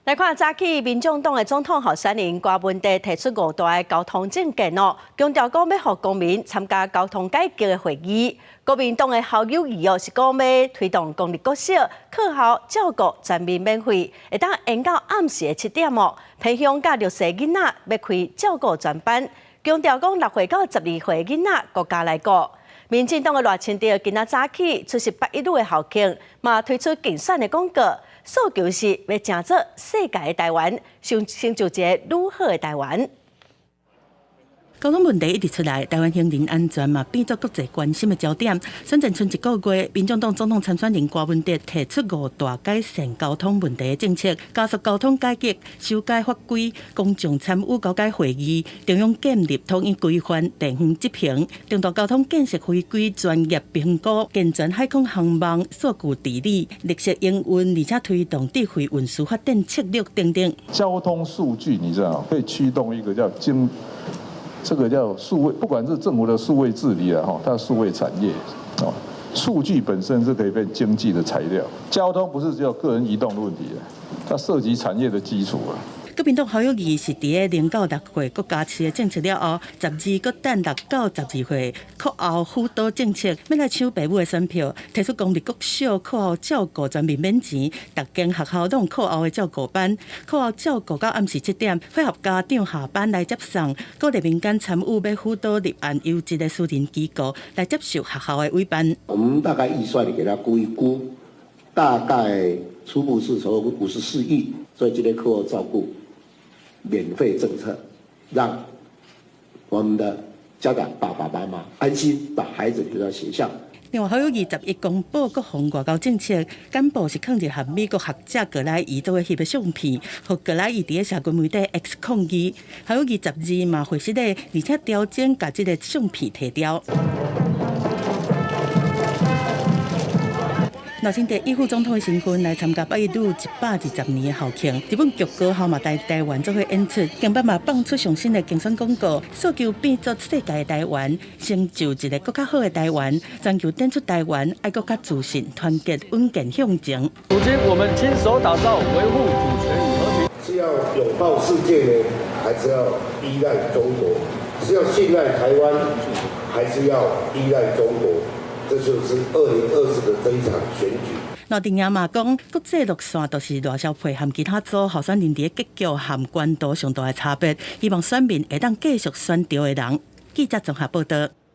来看早起，民众党的总统候选人郭文哲提出5大交通政见强调讲要让公民参加交通改革的会议。国民党的侯友宜是讲要推动公立国小课后照顾全面免费，会当延到暗时的7点偏乡甲弱势囡仔要开照顾专班，强调讲6岁到12岁囡仔国家来顾。民进党的赖清德今仔早起出席8一路的校庆，嘛推出竞选的广告。诉求是要成做世界的台湾，成就一个愈好的台湾。交通问题一直出来，台湾行人安全嘛变作国际关心的焦点。选前剩1个月，民众党总统参选人郭文哲提出5大改善交通问题的政策，加速交通改革、修改法规、公众参与交改会议、中央建立统一规范、地方执行、重大交通建设回归专业评估、健全海空航网、数据治理、绿色营运，而且推动智慧运输发展策略等等。交通数据，你知道可以驱动一个叫这个叫数位，不管是政府的数位治理啊，它的数位产业，数据本身是可以变经济的材料。交通不是只有个人移动的问题，它涉及产业的基础啊。国民党侯友宜是伫个0到6岁国家饲的政策了后，12个等6到12岁课后辅导政策，要来抢爸母的选票，提出公立国小课后照顾全面免钱，各间学校都有课后的照顾班，课后照顾到暗时7点，配合家长下班来接送，鼓励民间参与，要辅导立案优质的私人机构来接受学校的委办。我们大概预算给他估一估，大概初步是筹54亿，所以这类课后照顾免费政策，让我们的家长爸爸妈妈安心把孩子留到学校。另外，侯友宜11公布各项外交政策，简报是抗日和美国学者格莱伊做的翕的相片，和格莱伊伫个社群媒体 X 抗议。侯友宜12嘛回失咧，而且调整把这个相片提掉。赖清德以副总统的身份来参加8一路120年的校庆，日本剧歌校嘛带台湾做伙演出，近北嘛放出上新的竞选广告，诉求变作世界的台湾，成就一个更加好的台湾，全球点出台湾爱国较自信、团结稳健向前。如今我们亲手打造维护主权与和平，是要拥抱世界呢，还是要依赖中国？是要信赖台湾，还是要依赖中国？这就是2024的这一场选举。赖定亚嘛讲，国际路线都是赖萧配和其他组候选人伫结局和关度上大的差别，希望选民会当继续选对的人。记者综合报道。